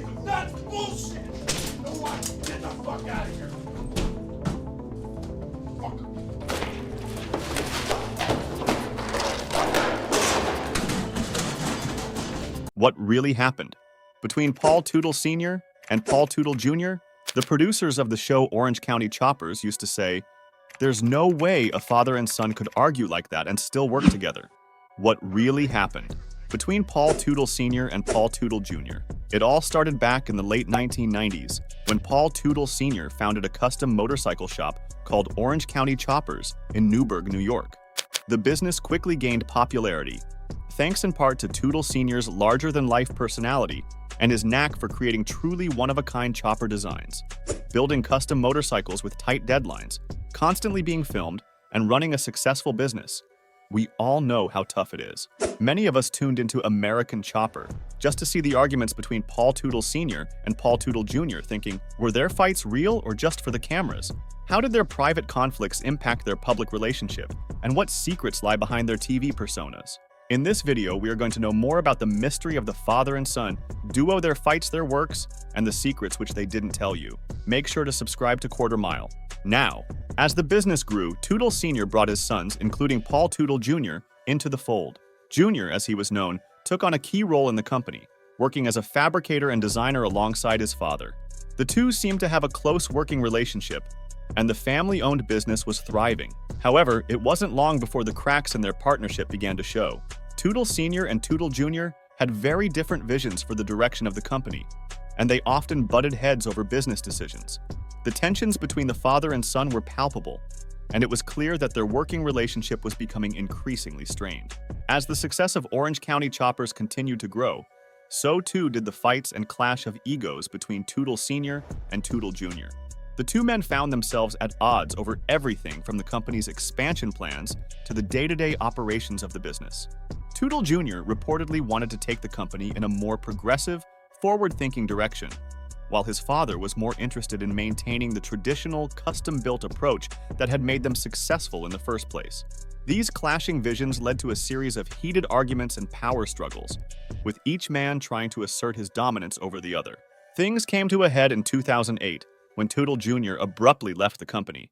Hey, that's bullshit! You know what? Get the fuck out of here! Fuck. What really happened? Between Paul Teutul Senior and Paul Teutul Jr., the producers of the show Orange County Choppers used to say, "There's no way a father and son could argue like that and still work together." What really happened? Between Paul Teutul Senior and Paul Teutul Jr., it all started back in the late 1990s when Paul Teutul Senior founded a custom motorcycle shop called Orange County Choppers in Newburgh, New York. The business quickly gained popularity, thanks in part to Teutul Senior's larger-than-life personality and his knack for creating truly one-of-a-kind chopper designs, building custom motorcycles with tight deadlines, constantly being filmed, and running a successful business. We all know how tough it is. Many of us tuned into American Chopper just to see the arguments between Paul Teutul Senior and Paul Teutul Jr., thinking, were their fights real or just for the cameras? How did their private conflicts impact their public relationship? And what secrets lie behind their TV personas? In this video, we are going to know more about the mystery of the father and son duo, their fights, their works, and the secrets which they didn't tell you. Make sure to subscribe to Quarter Mile. Now, as the business grew, Teutul Senior brought his sons, including Paul Teutul Jr., into the fold. Jr., as he was known, took on a key role in the company, working as a fabricator and designer alongside his father. The two seemed to have a close working relationship, and the family-owned business was thriving. However, it wasn't long before the cracks in their partnership began to show. Teutul Senior and Teutul Jr. had very different visions for the direction of the company, and they often butted heads over business decisions. The tensions between the father and son were palpable, and it was clear that their working relationship was becoming increasingly strained. As the success of Orange County Choppers continued to grow, so too did the fights and clash of egos between Teutul Senior and Teutul Jr. The two men found themselves at odds over everything from the company's expansion plans to the day-to-day operations of the business. Teutul Jr. reportedly wanted to take the company in a more progressive, forward-thinking direction, while his father was more interested in maintaining the traditional, custom-built approach that had made them successful in the first place. These clashing visions led to a series of heated arguments and power struggles, with each man trying to assert his dominance over the other. Things came to a head in 2008, when Teutul Jr. abruptly left the company,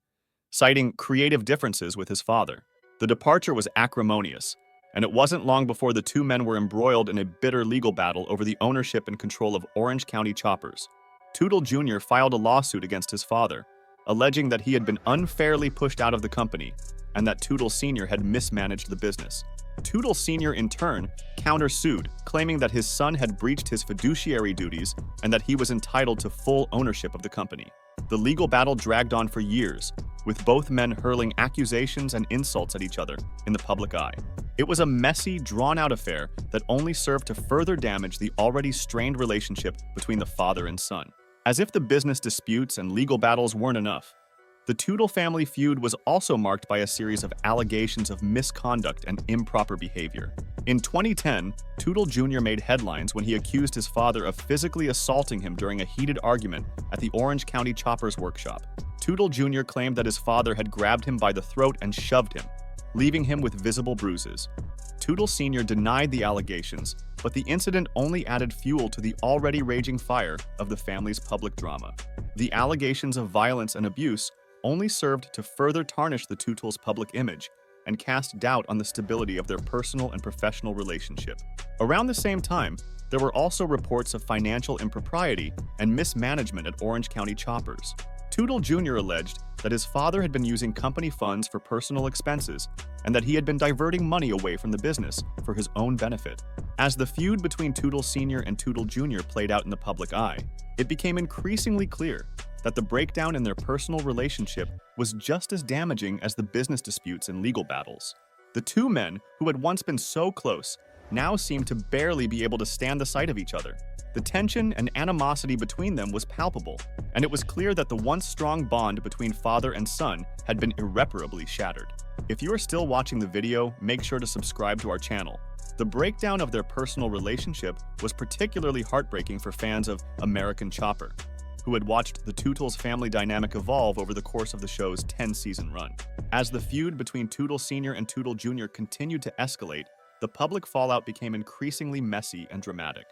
citing creative differences with his father. The departure was acrimonious, and it wasn't long before the two men were embroiled in a bitter legal battle over the ownership and control of Orange County Choppers. Teutul Jr. filed a lawsuit against his father, alleging that he had been unfairly pushed out of the company and that Teutul Senior had mismanaged the business. Teutul Senior, in turn, countersued, claiming that his son had breached his fiduciary duties and that he was entitled to full ownership of the company. The legal battle dragged on for years, with both men hurling accusations and insults at each other in the public eye. It was a messy, drawn-out affair that only served to further damage the already strained relationship between the father and son. As if the business disputes and legal battles weren't enough, the Teutul family feud was also marked by a series of allegations of misconduct and improper behavior. In 2010, Teutul Jr. made headlines when he accused his father of physically assaulting him during a heated argument at the Orange County Choppers workshop. Teutul Jr. claimed that his father had grabbed him by the throat and shoved him, leaving him with visible bruises. Teutul Senior denied the allegations, but the incident only added fuel to the already raging fire of the family's public drama. The allegations of violence and abuse only served to further tarnish the Teutul's public image and cast doubt on the stability of their personal and professional relationship. Around the same time, there were also reports of financial impropriety and mismanagement at Orange County Choppers. Teutul Jr. alleged that his father had been using company funds for personal expenses and that he had been diverting money away from the business for his own benefit. As the feud between Teutul Senior and Teutul Jr. played out in the public eye, it became increasingly clear that the breakdown in their personal relationship was just as damaging as the business disputes and legal battles. The two men, who had once been so close, now seemed to barely be able to stand the sight of each other. The tension and animosity between them was palpable, and it was clear that the once strong bond between father and son had been irreparably shattered. If you are still watching the video, make sure to subscribe to our channel. The breakdown of their personal relationship was particularly heartbreaking for fans of American Chopper, who had watched the Teutul's family dynamic evolve over the course of the show's 10-season run. As the feud between Teutul Senior and Teutul Jr. continued to escalate, the public fallout became increasingly messy and dramatic.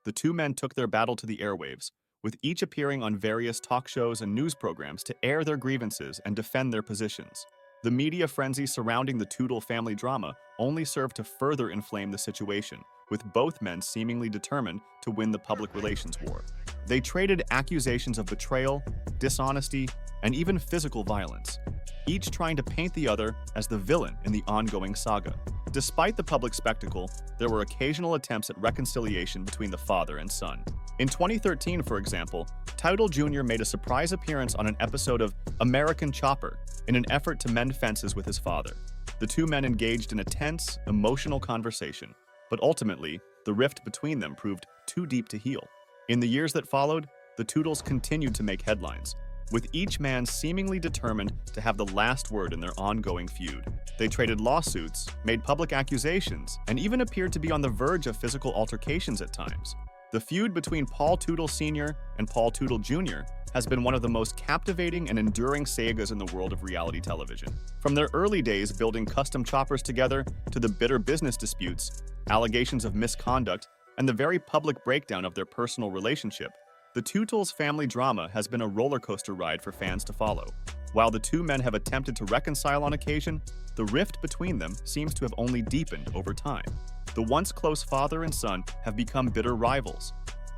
the two men took their battle to the airwaves, with each appearing on various talk shows and news programs to air their grievances and defend their positions. The media frenzy surrounding the Teutal family drama only served to further inflame the situation, with both men seemingly determined to win the public relations war. They traded accusations of betrayal, dishonesty, and even physical violence, each trying to paint the other as the villain in the ongoing saga. Despite the public spectacle, there were occasional attempts at reconciliation between the father and son. In 2013, for example, Teutal Jr. made a surprise appearance on an episode of American Chopper in an effort to mend fences with his father. The two men engaged in a tense, emotional conversation, but ultimately, the rift between them proved too deep to heal. In the years that followed, the Teutals continued to make headlines, with each man seemingly determined to have the last word in their ongoing feud. They traded lawsuits, made public accusations, and even appeared to be on the verge of physical altercations at times. The feud between Paul Teutul Senior and Paul Teutul Jr. has been one of the most captivating and enduring sagas in the world of reality television. From their early days building custom choppers together to the bitter business disputes, allegations of misconduct, and the very public breakdown of their personal relationship, the Teutals family drama has been a roller coaster ride for fans to follow. While the two men have attempted to reconcile on occasion, the rift between them seems to have only deepened over time. The once close father and son have become bitter rivals,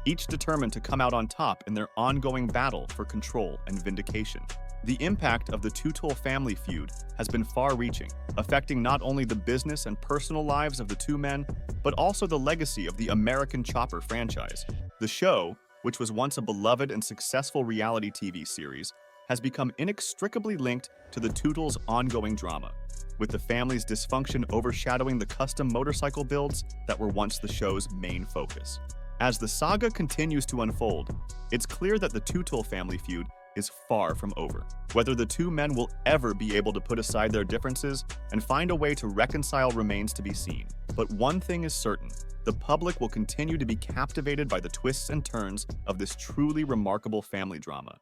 each determined to come out on top in their ongoing battle for control and vindication. The impact of the Teutal family feud has been far-reaching, affecting not only the business and personal lives of the two men, but also the legacy of the American Chopper franchise. The show, which was once a beloved and successful reality TV series, has become inextricably linked to the Teutals' ongoing drama, with the family's dysfunction overshadowing the custom motorcycle builds that were once the show's main focus. As the saga continues to unfold, it's clear that the Teutal family feud is far from over. Whether the two men will ever be able to put aside their differences and find a way to reconcile remains to be seen. But one thing is certain: the public will continue to be captivated by the twists and turns of this truly remarkable family drama.